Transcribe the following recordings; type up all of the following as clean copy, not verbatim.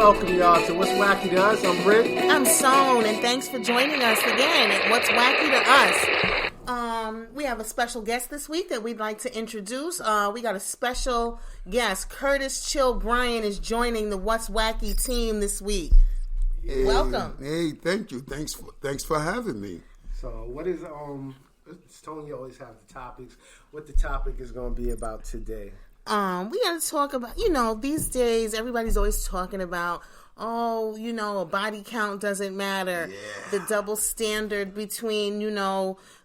welcome y'all to What's Wacky to Us. I'm Rick. I'm Soan, and thanks for joining us again at What's Wacky to Us. We have a special guest this week that we'd like to introduce. We got a special guest. Curtis Chill Bryan is joining the What's Wacky team this week. Hey, welcome. Hey, thank you. Thanks for having me. So what is Tony always have the topics. What the topic is going to be about today? We got to talk about, these days everybody's always talking about, a body count doesn't matter. Yeah. The double standard between,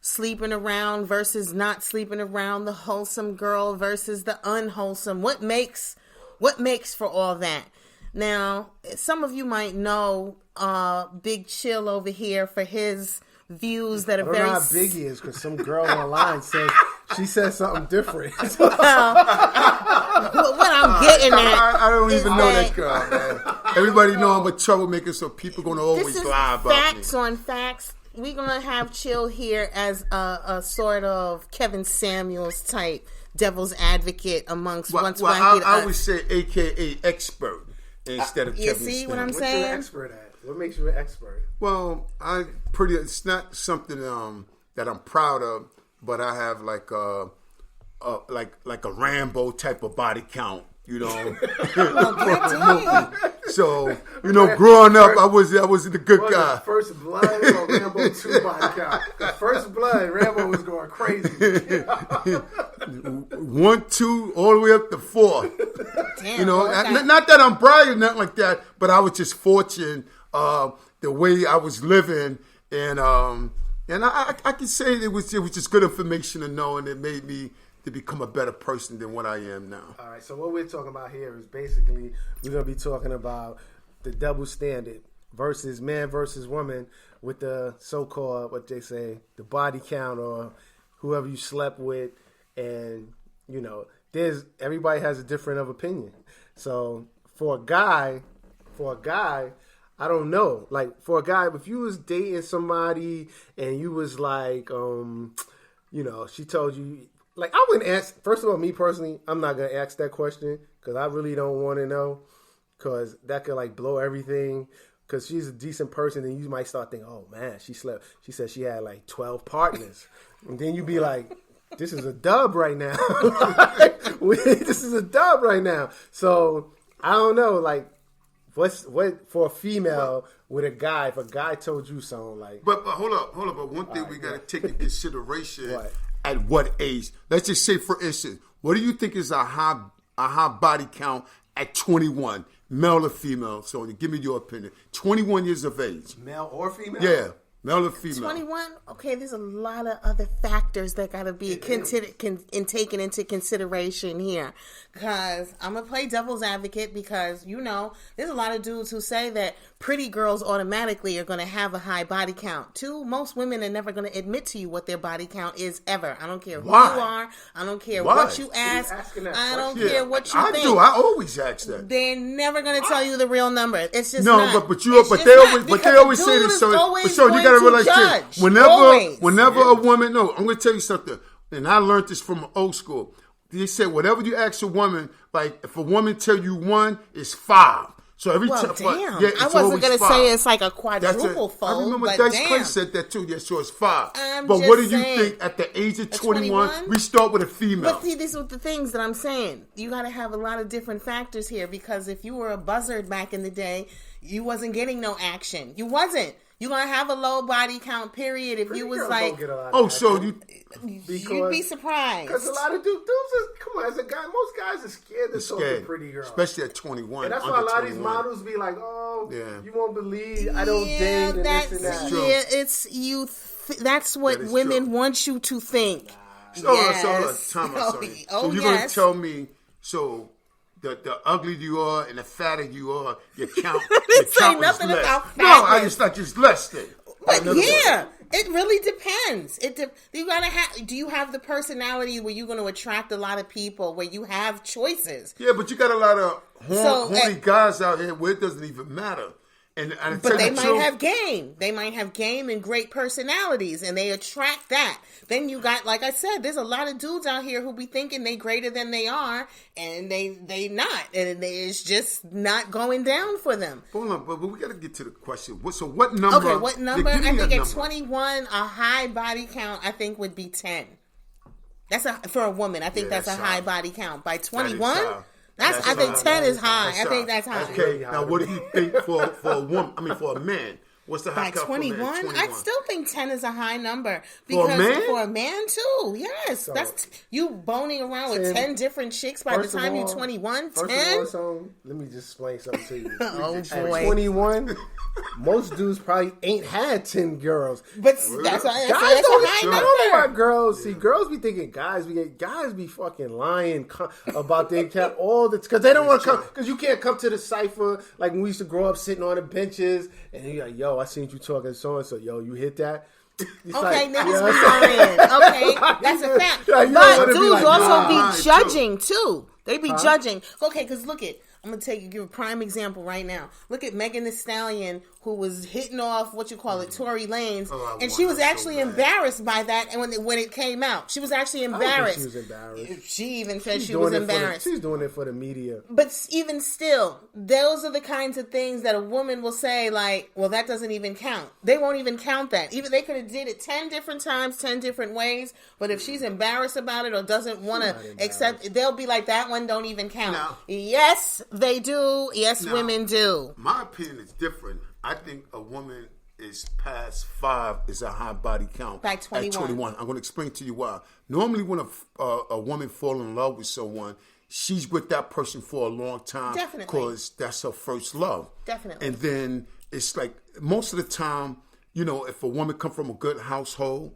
sleeping around versus not sleeping around, the wholesome girl versus the unwholesome. What makes for all that? Now, some of you might know Big Chill over here for his views that are very... I don't know how big he is because some girl online said something different. What I'm getting at, I don't even know that girl, man. Everybody know I'm a troublemaker, so people gonna always lie about me. Facts on facts. We're gonna have Chill here as a sort of Kevin Samuels type devil's advocate amongst What's Wacky to Us. I always say AKA expert instead of Kevin Samuels. You see what I'm saying? What you an expert at? What makes you an expert? Well, it's not something that I'm proud of, but I have like a Rambo type of body count, So, growing up, I was the good guy. First Blood or Rambo 2 body count? First Blood, Rambo was going crazy. 1, 2, all the way up to 4. Damn, not that I'm bragging, nothing like that, but I was just fortunate the way I was living, and I can say it was just good information to know, and it made me to become a better person than what I am now. All right, so what we're talking about here is basically we're going to be talking about the double standard versus man versus woman with the so-called, what they say, the body count or whoever you slept with, and everybody has a different of opinion. So for a guy, I don't know. Like for a guy, if you was dating somebody and you was like, she told you, like, I wouldn't ask. First of all, me personally, I'm not gonna ask that question because I really don't want to know, because that could like blow everything. Because she's a decent person, and you might start thinking, oh man, she slept. She said she had like 12 partners, and then you be like, this is a dub right now. This is a dub right now. So I don't know, like. What for a female with a guy? If a guy told you something like, but hold up. But one thing we got to take into consideration at what age? Let's just say, for instance, what do you think is a high body count at 21, male or female? So give me your opinion. 21 years of age, male or female? Yeah. Male or female? 21? Okay, there's a lot of other factors that got to be taken into consideration here. Because I'm going to play devil's advocate because, there's a lot of dudes who say that pretty girls automatically are going to have a high body count. Two, most women are never going to admit to you what their body count is ever. I don't care who you are. I don't care what you ask. I don't care what you think. I do. I always ask that. They're never going to tell you the real number. It's just no, not. But they always say this. So you got to realize this. Whenever a woman, I'm going to tell you something, and I learned this from old school. They said whatever you ask a woman, like if a woman tell you 1, it's 5. So every time, I wasn't going to say it's like a quadruple fold. I remember Dice Clay said that too. Yeah, so it's 5. But what do you think at the age of 21? We start with a female. But see, these are the things that I'm saying. You got to have a lot of different factors here, because if you were a buzzard back in the day, you wasn't getting no action. You wasn't. You're going to have a low body count, period, if you was like... You'd be surprised. Because a lot of dudes come on, as a guy, most guys are scared to talk to pretty girls. Especially at 21. And that's why a lot of these models be like, you won't believe I don't date and this and that. Yeah, it's you. That's what women want you to think. So you're going to tell me, the uglier you are and the fatter you are, your count is less. About fatness. No, I just less than. But yeah, it really depends. You gotta have. Do you have the personality where you're going to attract a lot of people, where you have choices? Yeah, but you got a lot of horny guys out here where it doesn't even matter. But they might have game. They might have game and great personalities, and they attract that. Then you got, like I said, there's a lot of dudes out here who be thinking they greater than they are, and they not, and it's just not going down for them. Hold on, but we got to get to the question. So what number? Okay, what number? I think at 21, a high body count, I think would be 10. That's for a woman. I think that's a high body count. By 21, I think 10 is high. I think that's high. Okay, now what do you think for a woman? I mean, for a man. What's the high count for a man? 21? I still think 10 is a high number. Because for a man too, yes. So, that's you boning around with 10 different chicks by the time you're 21. 10? Let me just explain something to you. Oh, boy. At 21, most dudes probably ain't had 10 girls. But that's a high number. I don't know why girls be thinking guys be fucking lying about their count all the time. Because they don't want to come. Because you can't come to the cypher like when we used to grow up sitting on the benches and you're like, yo, I seen you talking so and so. Yo, you hit that? It's okay, niggas be lying. Okay, that's a fact. But dudes also be judging too. They be judging. Okay, because look at. I'm going to give a prime example right now. Look at Megan Thee Stallion, who was hitting off, Tory Lanez, and she was actually embarrassed by that. And when it came out, she was actually embarrassed. She was embarrassed. She even said she was embarrassed. She's doing it for the media. But even still, those are the kinds of things that a woman will say, like, well, that doesn't even count. They won't even count that. Even they could have did it 10 different times, 10 different ways. But if she's embarrassed about it or doesn't want to accept it, they'll be like, that one don't even count. No. Yes, they do. Yes, women do. My opinion is different. I think a woman is past 5 is a high body count. By 21. At 21. I'm going to explain to you why. Normally when a woman falls in love with someone, she's with that person for a long time. Definitely. Because that's her first love. Definitely. And then it's like most of the time, if a woman come from a good household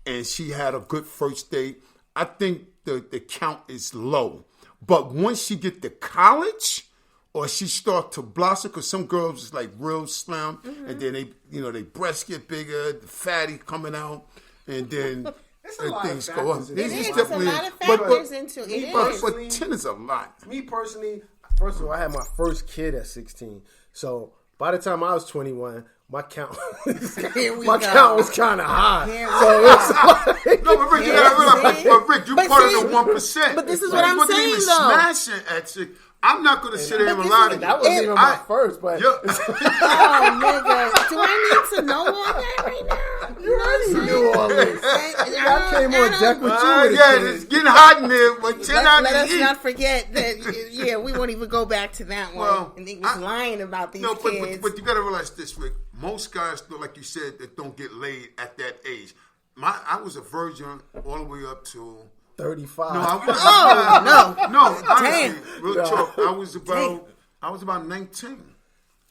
and she had a good first date, I think the count is low. But once she get to college, or she start to blossom, because some girls is like real slim, and then they breasts get bigger, the fatty coming out, and then things go up. There's a lot of factors into it. But 10 is a lot. Me personally, first of all, I had my first kid at 16, so by the time I was 21. My count was kind of high. So it's like, no, but Rick, you gotta realize, Rick, you part of the 1%. But this is what I'm saying, though. Smashing at chick. I'm not going to sit there and lie to you. That wasn't even my first, but... oh, nigga. Do I need to know all that right now? You already knew all this. I came on deck with you. Yeah, it's getting hot in there, but 10 out Let us not forget that, we won't even go back to that one. Well, and he was lying about these kids. But you got to realize this, Rick. Most guys, like you said, that don't get laid at that age. I was a virgin all the way up to... 35. No, I was no. Honestly, real talk. I was about 19,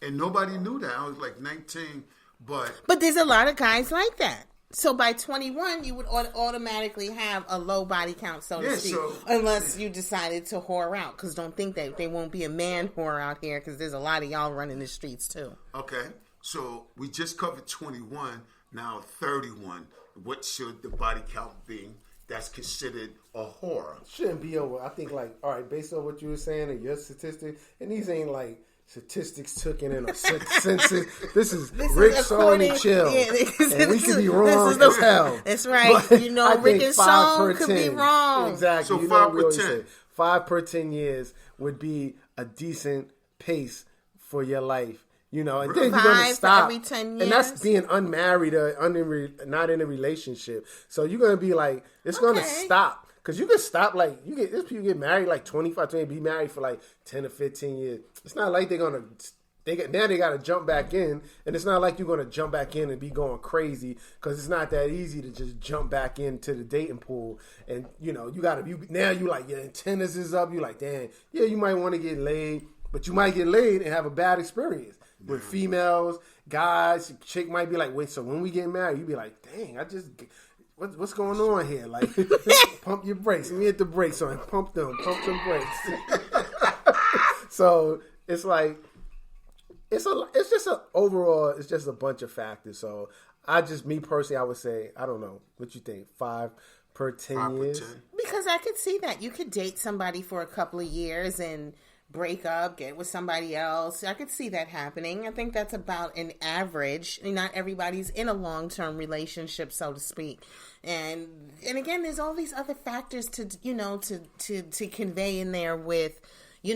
and nobody knew that. I was like 19, but there's a lot of guys like that. So by 21, you would automatically have a low body count, so to speak, unless you decided to whore out. Because don't think that there won't be a man whore out here, because there's a lot of y'all running the streets too. Okay, so we just covered 21. Now 31. What should the body count be? That's considered a whore. Shouldn't be over. I think, all right, based on what you were saying and your statistics, and these ain't like statistics taken in a census. This is Rick, Sohn, and Chill. And we could be wrong as hell. That's right. But Rick and Sohn could be wrong. Exactly. So 5 per 10. 5 per 10 years would be a decent pace for your life. And then you're going to stop. Every 10 years. And that's being unmarried or not in a relationship. So you're going to be like, it's going to stop. Because you can stop, there's people get married 25, 20, be married for 10 or 15 years. It's not like they're going to, now they got to jump back in. And it's not like you're going to jump back in and be going crazy. Because it's not that easy to just jump back into the dating pool. And, you got to, now you like, your antennas is up. You like, damn, you might want to get laid. But you might get laid and have a bad experience. With females, guys, chick might be like, wait, so when we get married, you be like, dang, what's going on here? Pump your brakes. Let me hit the brakes on pump some brakes. So it's like, it's just a bunch of factors. So me personally, I would say, I don't know, what you think, 5 per 10 years? Because I could see that. You could date somebody for a couple of years and break up, get with somebody else. I could see that happening. I think that's about an average. Not everybody's in a long-term relationship, so to speak. And again, there's all these other factors to convey in there with, you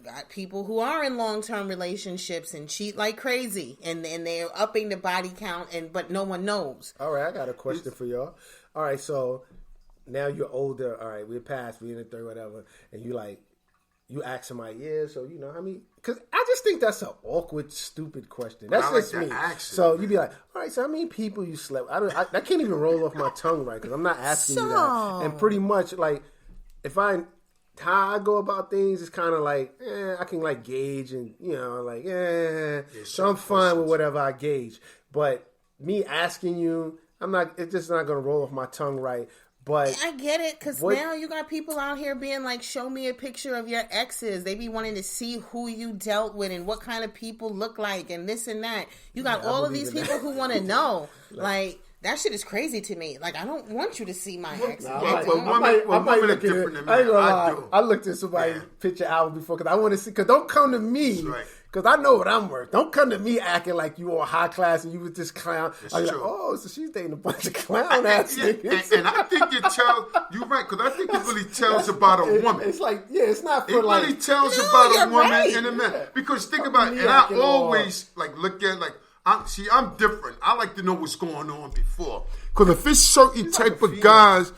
got people who are in long-term relationships and cheat like crazy, and they're upping the body count, but no one knows. All right, I got a question for y'all. All right, so now you're older. All right, we're past, we're in the third, whatever, and you ask somebody, so how many? Because I just think that's an awkward, stupid question. That's just me. So you'd be like, all right, so how many people you slept? I can't even roll off my tongue right because I'm not asking you that. And pretty much like how I go about things is kind of like, I can like gauge and, so I'm fine with whatever I gauge. But me asking you, it's just not going to roll off my tongue right. But I get it, because now you got people out here being like, show me a picture of your exes. They be wanting to see who you dealt with and what kind of people look like and this and that. You got all of these people who want to know. Like, that shit is crazy to me. Like, I don't want you to see my ex. I looked at somebody's picture album before because I want to see. Because don't come to me. Because I know what I'm worth. Don't come to me acting like you all high class and you was this clown. I'm like, so she's dating a bunch of clown ass niggas. And I think it tells, you're right, because I think it really tells about a woman. It's like, it's not for it really tells about a woman and a man. Because think about it, and I always look at I'm different. I like to know what's going on before. Because if it's certain type of guys,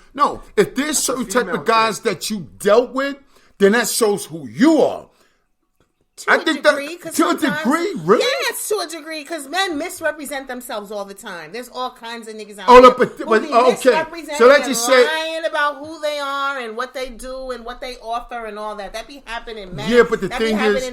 if there's certain type of guys that you dealt with, then that shows who you are. To a degree, really? Yes, to a degree, because men misrepresent themselves all the time. There's all kinds of niggas out there misrepresenting so that just lying about who they are and what they do and what they offer and all that. That be happening, man. Yeah, but the thing is,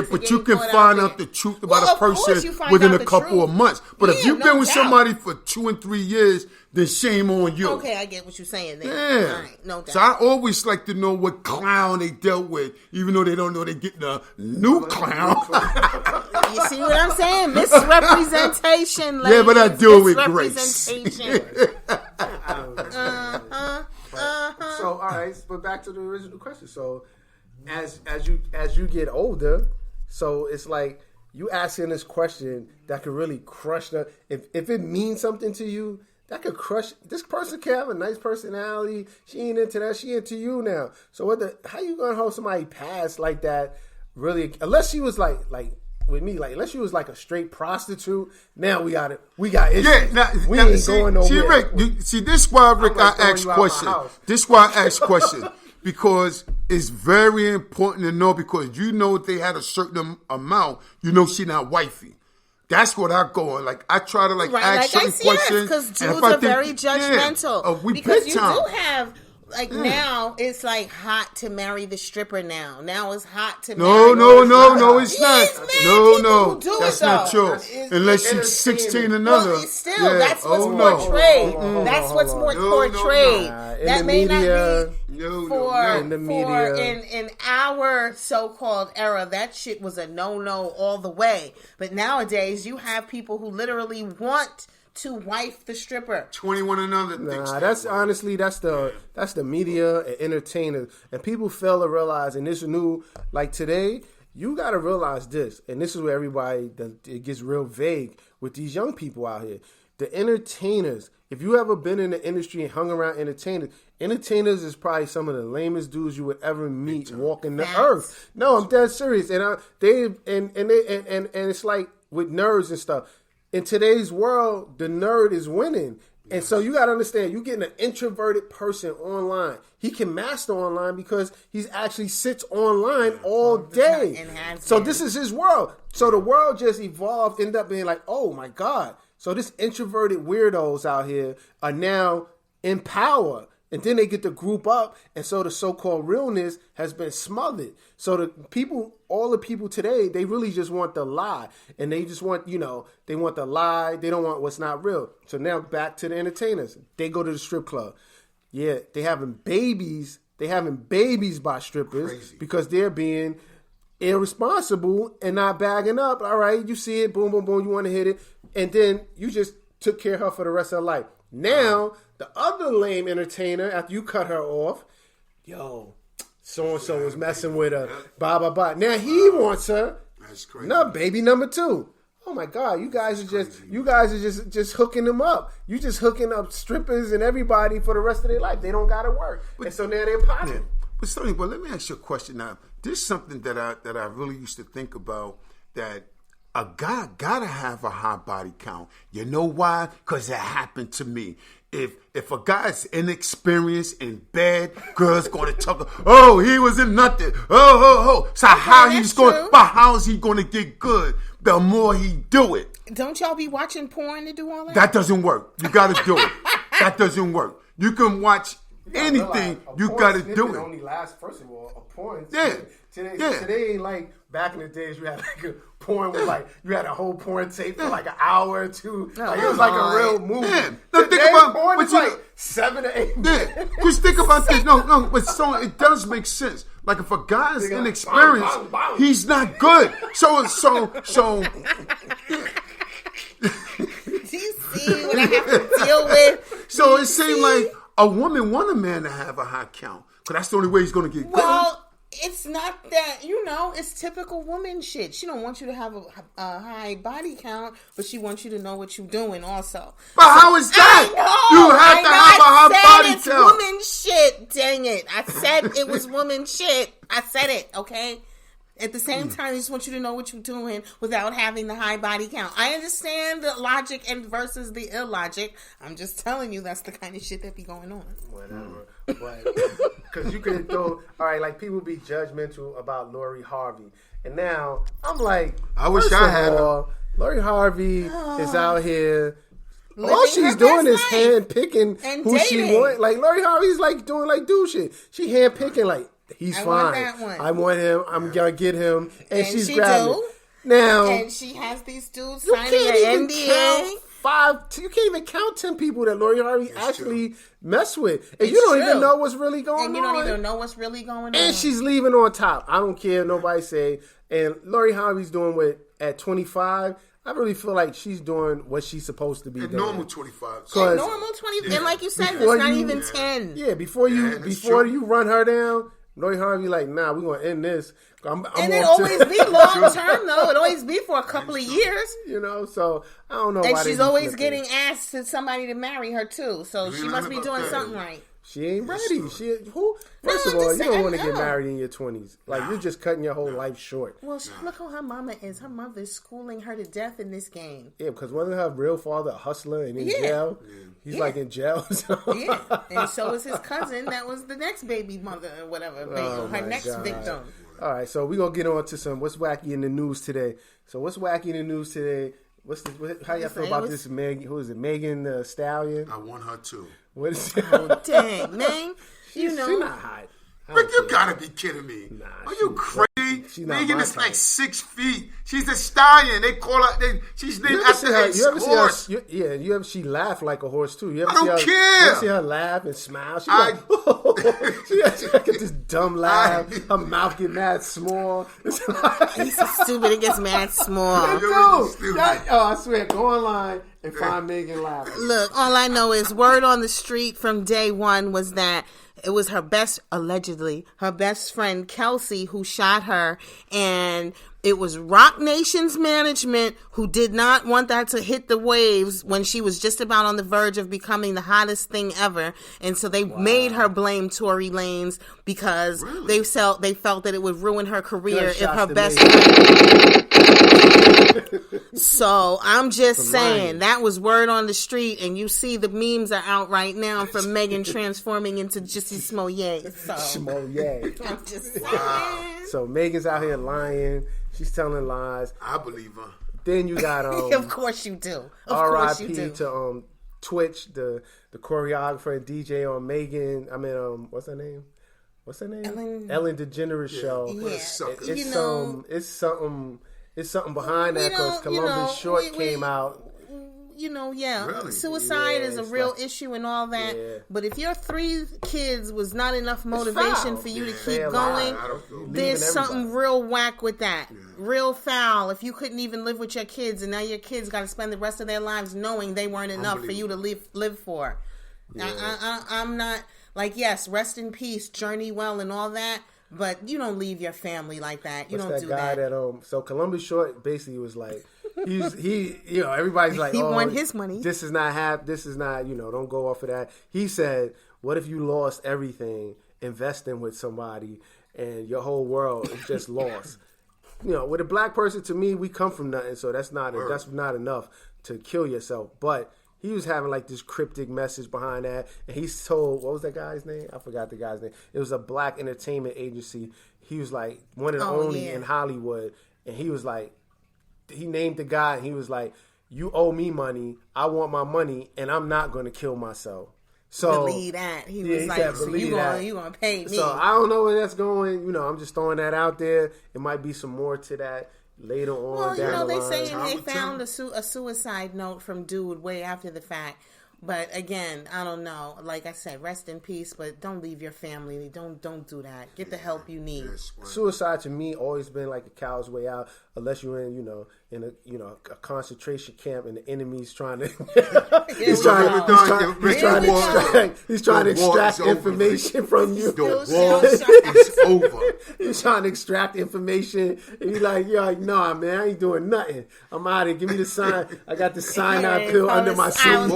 but you can find out the truth about a person within a couple of months. But if you've been with somebody for 2 and 3 years, then shame on you. Okay, I get what you're saying there. Yeah. All right, no doubt. So I always like to know what clown they dealt with, even though they don't know they're getting a new clown. You see what I'm saying? Misrepresentation, ladies. Yeah, but I do it with grace. So, all right, but back to the original question. So, as you get older, so it's like you asking this question that could really crush the. If it means something to you, that could crush. This person can have a nice personality. She ain't into that. She into you now. So how you gonna hold somebody past like that? Really, unless she was like with me, unless she was like a straight prostitute. Now we got issues. Yeah, we ain't going nowhere. See, Rick, this why Rick I ask questions. This why I ask questions because it's very important to know because if they had a certain amount, she not wifey. That's what I go on. Like I try to ask certain questions because dudes are very judgmental. Because you do have now it's hot to marry the stripper. Now it's hot to marry. No, it's not. No, that's not true. Unless she's 16 another. Well, still, that's what's portrayed. That's what's more portrayed. That may not be in the media. In our so-called era, that shit was a no all the way. But nowadays, you have people who literally want to wife the stripper. 21 and under. That's honestly that's the media and entertainers, and people fail to realize. And this new today, you got to realize this, and this is where it gets real vague with these young people out here. The entertainers. If you ever been in the industry and hung around entertainers is probably some of the lamest dudes you would ever meet walking the earth. No, I'm dead serious, and it's like with nerds and stuff. In today's world, the nerd is winning. And so you got to understand, you're getting an introverted person online. He can master online because he actually sits online all day. So this is his world. So the world just evolved, ended up being like, oh my God. So this introverted weirdos out here are now in power. And then they get to group up, and so the so-called realness has been smothered. So all the people today, they really just want the lie. And they just want, they want the lie. They don't want what's not real. So now back to the entertainers. They go to the strip club. Yeah, they having babies. They having babies by strippers because they're being irresponsible and not bagging up. All right, you see it, boom, boom, boom, you want to hit it. And then you just took care of her for the rest of her life. Now, the other lame entertainer, after you cut her off, so and so was messing with her. Blah blah blah. Now he wants her. That's crazy. No, baby number 2. Oh my God, you guys are just hooking them up. You just hooking up strippers and everybody for the rest of their life. They don't gotta work, and so now they're popping. Yeah. But Sonny, let me ask you a question now. There's something that I really used to think about, that a guy gotta have a high body count. You know why? Because it happened to me. If a guy's inexperienced in bed, girls gonna talk. Oh, he was in nothing. Oh. So how is he gonna get good? The more he do it. Don't y'all be watching porn to do all that? That doesn't work. You gotta do it. That doesn't work. You can watch anything. You gotta do it. Only lasts, first of all, a porn. Yeah. Today ain't like back in the days. You had like a porn with like you had a whole porn tape for like an hour or 2. Like, it was like a real movie. Yeah. Now think about porn is like 7 to 8. Yeah. Just think about this. No, but so it does make sense. Like if a guy is inexperienced, he's not good. So. Do you see what I have to deal with? So it seemed like a woman want a man to have a high count, because that's the only way he's going to get good. Well, it's not that, it's typical woman shit. She don't want you to have a high body count, but she wants you to know what you're doing also. But how is that? You have to have a high body count. It's woman shit, dang it. I said it was woman shit. I said it, okay? At the same time, I just want you to know what you're doing without having the high body count. I understand the logic and versus the illogic. I'm just telling you that's the kind of shit that be going on. Whatever. Because you can throw, all right, like people be judgmental about Lori Harvey. And now I'm like, I wish I had her. Lori Harvey is out here. All she's doing is hand picking who dating. She wants. Like Lori Harvey's like doing like dude shit. She hand picking like, he's fine. I want him. I'm gonna get him, and she's grabbing. Now, and she has these dudes signing an NDA. You can't even count 10 people that Lori Harvey actually mess with, and you don't even know what's really going on. And you don't even know what's really going on. And she's leaving on top. I don't care. Nobody say. And Lori Harvey's doing what at 25. I really feel like she's doing what she's supposed to be doing. Normal 25. Normal 20, and like you said, it's not even 10. Yeah, before you run her down. Lori Harvey like, nah, we're gonna end this. And it always be long term though. It always be for a couple of years. So I don't know. And she's always getting asked to somebody to marry her too. So she must be doing something right. She ain't ready. First of all, you don't want to get married in your 20s. Like, you're just cutting your whole life short. Well, look who her mama is. Her mother's schooling her to death in this game. Yeah, because wasn't her real father a hustler and in jail? Yeah. He's like in jail. So. Yeah, and so is his cousin that was the next baby mother or whatever. Her next victim. All right, so we're going to get on to what's wacky in the news today. So what's wacky in the news today? How y'all feel about this Megan? Who is it? Megan Thee Stallion? I want her too. What is it? Oh, dang, man. She's not hot. Rick, you gotta be kidding me. Are you crazy? Megan is like 6 feet. She's a stallion. They call her. She's named after a horse. You ever she laugh like a horse too? You ever I don't care. You ever see her laugh and smile? She get this dumb laugh. Her mouth get mad small. He's so stupid. It gets mad small. I swear, go online and find Megan laughing. Look, all I know is word on the street from day one was that it was allegedly her best friend Kelsey who shot her, and it was Rock Nation's management who did not want that to hit the waves when she was just about on the verge of becoming the hottest thing ever. And so they made her blame Tory Lanez because they felt that it would ruin her career if her best friend. So I'm just saying that was word on the street, and you see the memes are out right now from Megan transforming into Jussie Smollett. Smollett. I'm just saying. So Megan's out here lying. She's telling lies. I believe her. Then you got of course you do. R.I.P. to Twitch, the choreographer and DJ on Megan. I mean, what's her name? Ellen DeGeneres show. Yeah. It's something behind that because Columbus Short came out. Really? Suicide is a real issue and all that. Yeah. But if your 3 kids was not enough motivation for you to keep going, there's something real whack with that. Yeah. Real foul. If you couldn't even live with your kids and now your kids got to spend the rest of their lives knowing they weren't enough for you to live for. Yeah. I'm not... Like, yes, rest in peace, journey well and all that, but you don't leave your family like that. You don't do that. That so Columbus Short basically was like, everybody's like, he won his money. This is not don't go off of that. He said, what if you lost everything investing with somebody and your whole world is just lost? With a black person, to me, we come from nothing, so that's not enough to kill yourself. But he was having like this cryptic message behind that, and he told, what was that guy's name? I forgot the guy's name. It was a black entertainment agency. He was like one of the only in Hollywood, and he was like, he named the guy, and he was like, you owe me money, I want my money, and I'm not going to kill myself. So believe that. He was like, so you gonna pay me. So I don't know where that's going. I'm just throwing that out there. It might be some more to that later on. Well, down the they line. saying they found a suicide note from dude way after the fact. But again, I don't know. Like I said, rest in peace. But don't leave your family. Don't do that. Get the help you need. Suicide to me always been like a coward's way out, unless you're in a concentration camp and the enemy's trying to he's trying to extract information from you. The war is over. He's trying to extract information, and you're like, nah, man, I ain't doing nothing. I'm out of here. Give me the sign. I got the cyanide pill under my suit.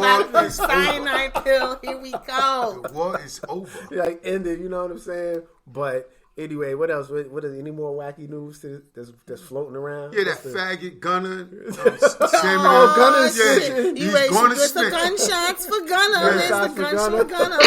Cyanide pill. Here we go. The war is over. Like ended. You know what I'm saying? But anyway, what else? What is any more wacky news that's floating around? Yeah, that faggot Gunner. Gunner's snitching. You ready to get some gunshots for Gunner? Gunshots for Gunner.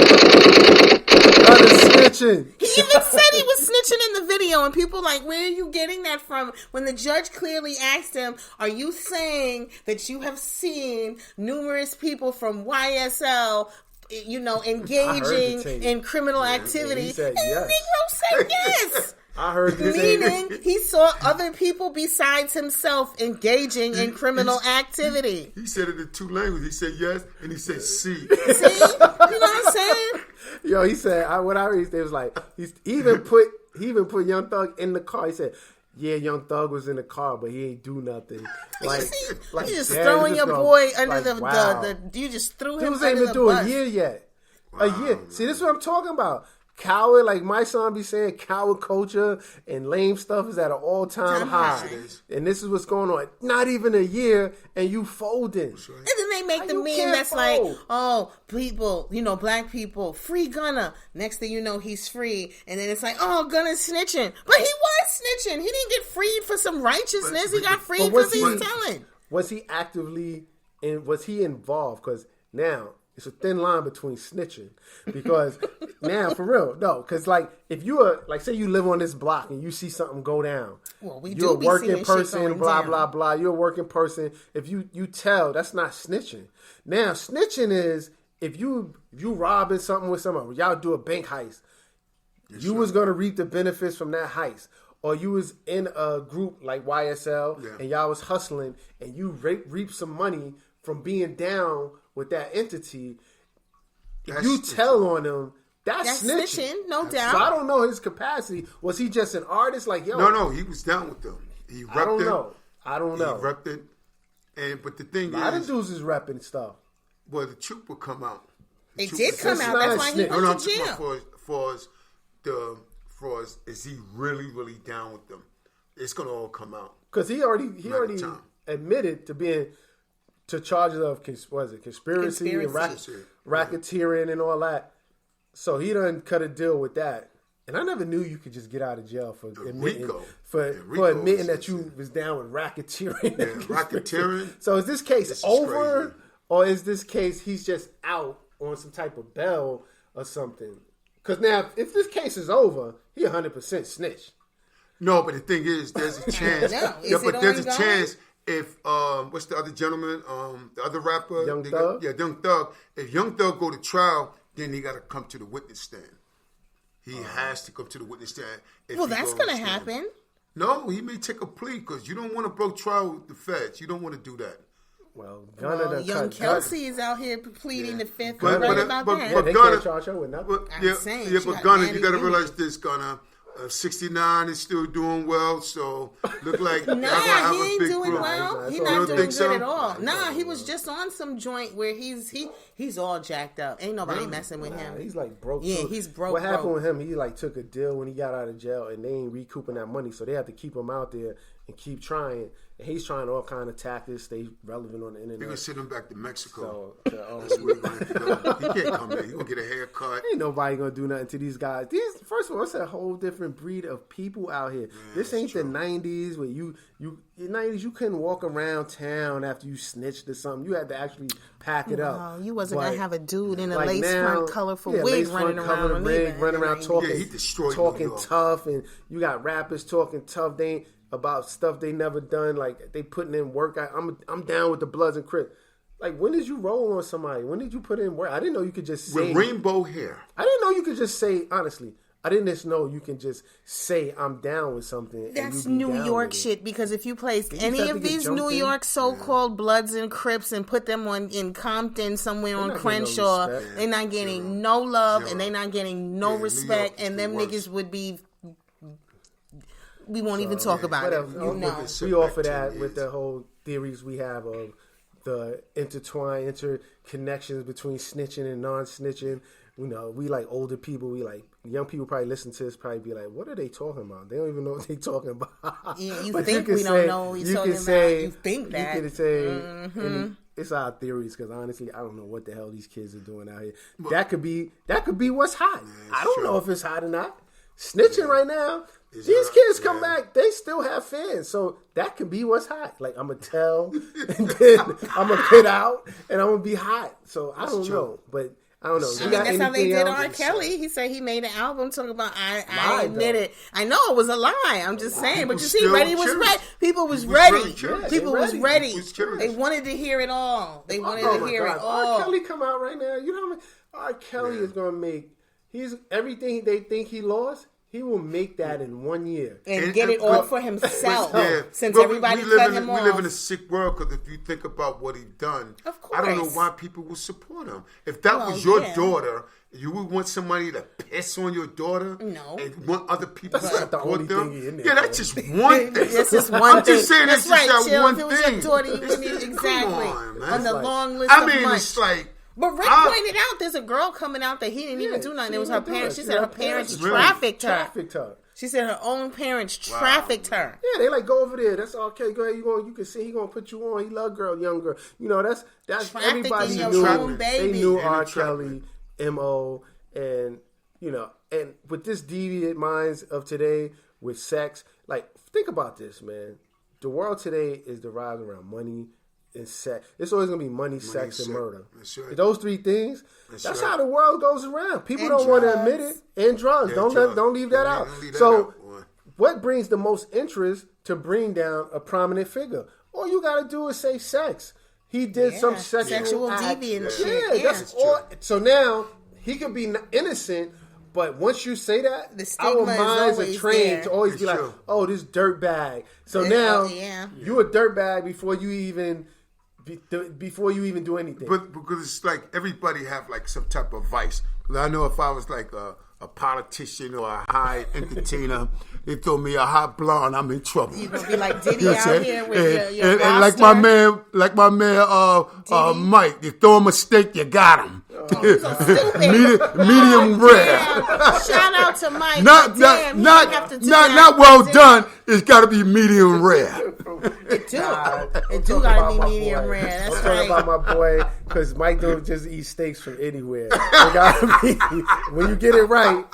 Gunner's snitching. He even said he was snitching in the video, and people like, where are you getting that from? When the judge clearly asked him, are you saying that you have seen numerous people from YSL engaging in criminal activity? He said yes. And the Negro said yes. I heard this. Meaning he saw other people besides himself engaging in criminal activity. He said it in two languages. He said yes, and he said see. See? You know what I'm saying? He said, what I read, it was like, he even put Young Thug in the car. He said, yeah, Young Thug was in the car, but he ain't do nothing. Like, you just throwing your boy under the you just threw him he was under able the to do bus. a year yet. Wow, a year. See, this is what I'm talking about. Coward, like my son be saying, coward culture and lame stuff is at an all-time high. And this is what's going on. Not even a year, and you folding. Right. And then they make the meme that's like, oh, people, black people, free Gunner. Next thing you know, he's free. And then it's like, oh, Gunner's snitching. But he was snitching. He didn't get freed for some righteousness. He got freed because he was telling. Was he actively, was he involved? Because now, it's a thin line between snitching, because now for real, no, because like if you are like, say you live on this block and you see something go down, you're a working person, blah blah blah. You're a working person. If you tell, that's not snitching. Now snitching is if you robbing something with someone, y'all do a bank heist, you was gonna reap the benefits from that heist. Or you was in a group like YSL and y'all was hustling and you reap some money from being down with that entity. If you tell on them, that's snitching. No doubt. So I don't know his capacity. Was he just an artist? Like, yo. No, he was down with them. He repped I don't know. He repped it. But the thing is, a lot of dudes is repping stuff. Well, the truth will come out. It did come out. That's why he went to jail. For us, is he really, really down with them? It's gonna all come out. Because he already admitted to being to charges of conspiracy and racketeering and all that. So he done cut a deal with that. And I never knew you could just get out of jail for admitting that you was down with racketeering. Yeah, racketeering. So is this case over, or is this case he's just out on some type of bail or something? Because now, if this case is over, he 100% snitch. No, but the thing is, there's a chance. There's a chance if what's the other gentleman? The other rapper, Young Thug. Young Thug. If Young Thug go to trial, then he got to come to the witness stand. He has to come to the witness stand. Well, that's going to happen. No, he may take a plea because you don't want to broke trial with the feds. You don't want to do that. Well, young Kelsey is out here pleading the fifth. But right about that. They can't charge her with nothing. But Gunner, you got to realize this, Gunner. 69 is still doing well, so look like he ain't doing group. well. He's not doing good at all. He was just on some joint where he's all jacked up. Ain't nobody messing with him. He's like broke. Yeah, he's broke. What happened with him? He like took a deal when he got out of jail, and they ain't recouping that money, so they have to keep him out there and keep trying. And he's trying all kind of tactics, stay relevant on the internet. They're gonna send him back to Mexico. So, that's where he's gonna go. He can't come there. He's gonna get a haircut. Ain't nobody gonna do nothing to these guys. First of all, it's a whole different breed of people out here. This ain't the 90s where in the 90s you couldn't walk around town after you snitched or something. You had to actually pack it up. You wasn't gonna have a dude in a lace front colorful wig running around talking tough, and you got rappers talking tough. They ain't about stuff they never done, like they putting in work. I'm down with the Bloods and Crips. Like, when did you roll on somebody? When did you put in work? I didn't know you could just say... With rainbow hair. I didn't know you could just say, honestly, I didn't just know you can just say, I'm down with something. That's New York shit, because if you placed any of these New York so-called Bloods and Crips and put them in Compton, somewhere on Crenshaw, they're not getting no love and they're not getting no respect, and them niggas would be... We won't even talk about it. We offer that with the whole theories we have of the interconnections between snitching and non-snitching. We like older people. We like young people probably listen to this, probably be like, what are they talking about? They don't even know what they're talking about. Yeah, you think we don't know what he's talking about. You think that. You can say, it's our theories, because honestly, I don't know what the hell these kids are doing out here. But that could be what's hot. I don't know if it's hot or not. Snitching right now. These kids come back, they still have fans. So that could be what's hot. Like, I'm going to tell, and then I'm going to put out, and I'm going to be hot. So I don't know. But I don't know. That's how they did R. Kelly. He said he made an album talking about, I admit it. I know it was a lie. I'm just saying. But you see, was ready. People was ready. People was ready. They wanted to hear it all. They wanted to hear it all. R. Kelly come out right now. You know how many? R. Kelly is going to make, everything they think he lost, he will make that in 1 year. And get it all for himself. Since everybody cut him off. We live in a sick world, because if you think about what he done, of course. I don't know why people would support him. If that was your daughter, you would want somebody to piss on your daughter? No. And want other people to support them? Yeah, that's just one thing. That's just one I'm thing. just saying that's that's just that one thing. thing. If it was your daughter, you wouldn't even, exactly. On the long list of much. It's like... But Rick pointed out there's a girl coming out that he didn't even do nothing. It was her parents. She said her parents trafficked her. She said her own parents trafficked her. Yeah, they like, go over there. That's okay. Go ahead. You can see he gonna put you on. He love girl, young girl. That's everybody knew. They knew R. Kelly, M.O. and and with this deviant minds of today with sex. Like, think about this, man. The world today is derived around money and sex. It's always gonna be money, sex, and murder. That's right. Those three things. That's how the world goes around. People don't want to admit it. And drugs. Don't leave that out. So, what brings the most interest to bring down a prominent figure? All you got to do is say sex. He did some sexual deviant shit. Yeah, that's all. So now he could be innocent. But once you say that, our minds are trained to always be like, "Oh, this dirtbag." So now you a dirtbag before you even do anything. But because it's like everybody have like some type of vice. I know if I was like a politician or a high entertainer, they throw me a hot blonde, I'm in trouble. You gonna be like Diddy out here with your roster? And like my man, Mike, you throw him a steak, you got him. Medium rare. Shout out to Mike. Not well done. It's got to be medium rare. It do gotta be medium rare. That's I'm right. talking about my boy, because Mike don't just eat steaks from anywhere. It gotta be, when you get it right.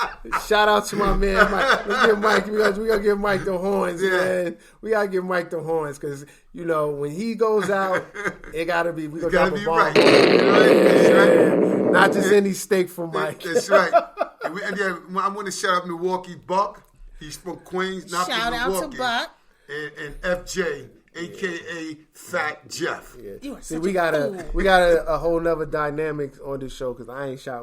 Shout out to my man Mike. Let's give Mike. We gotta give Mike the horns, man. We gotta give Mike the horns, because when he goes out, it gotta be. We gonna drop a bomb. Right. That's right. Not just any steak from Mike. That's right. And I want to shout out Milwaukee Buck. He's from Queens, not shout from Milwaukee. Shout out to Buck. And FJ, a.k.a. Fat Jeff. Yeah. See, we got a whole nother dynamic on this show, because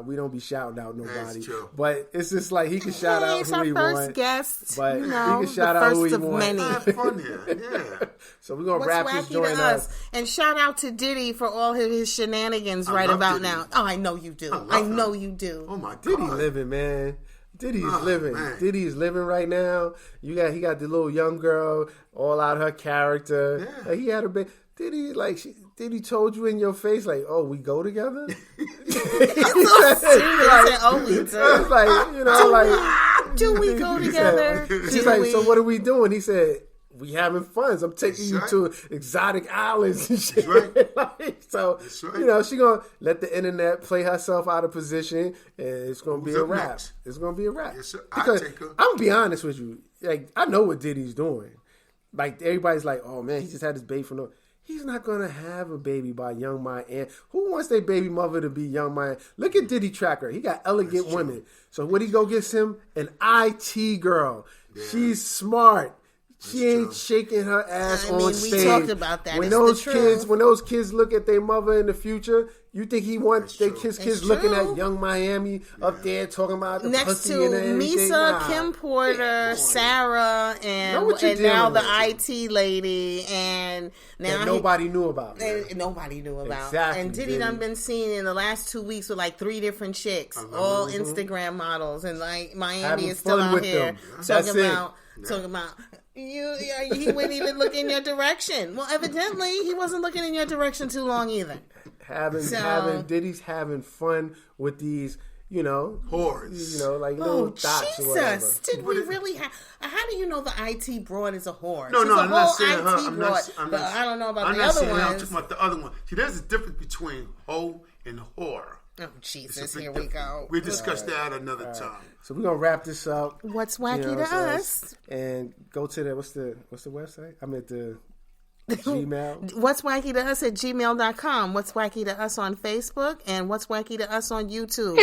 we don't be shouting out nobody. But it's just like he can shout out who he wants. It's our first guest, but he can shout out who he wants. Have fun here. Yeah. So we're gonna wrap this joint up. And shout out to Diddy for all of his shenanigans right about Diddy. now. Oh, I know you do. I know you do. Oh my God, Diddy living, man. Diddy's living. Man. Diddy's living right now. He got the little young girl, all out her character. Yeah. Like, he had a big. Diddy told you in your face, like, oh, we go together? We do we go together? She's like, so what are we doing? He said, we having fun. So I'm taking you to exotic islands and shit. That's right. She gonna let the internet play herself out of position, and it's gonna be a wrap. Next? It's gonna be a wrap. Yes, sir. Because I'm gonna be honest with you. Like, I know what Diddy's doing. Like, everybody's like, oh man, he just had his baby for no. He's not gonna have a baby by Young Miami. Who wants their baby mother to be Young Miami? Look at Diddy Tracker. He got elegant women. So what he go get him? An IT girl. Yeah. She's smart. She ain't shaking her ass on stage. We talked about that. When those kids look at their mother in the future, you think he wants their kids looking at Young Miami up there talking about the next pussy to and everything? Misa, Kim Porter, Sarah, and now the IT lady, and now that nobody knew about. Nobody knew about. Exactly, and Diddy done been seen in the last 2 weeks with like 3 different chicks, all Instagram models, and like Miami is still out here talking about. He wouldn't even look in your direction. Well, evidently, he wasn't looking in your direction too long either. Diddy's having fun with these, whores. Like little dots or whatever. Did we really have? How do you know the IT broad is a whore? No, I'm not saying her. But I don't know about the other ones. I'm talking about the other one. See, there's a difference between hoe and whore. Oh, Jesus, here we go. We'll discuss that another time. So we're going to wrap this up. What's wacky to us? And go to the, what's the website? I'm at the Gmail. What's wacky to us at gmail.com. What's wacky to us on Facebook. And what's wacky to us on YouTube.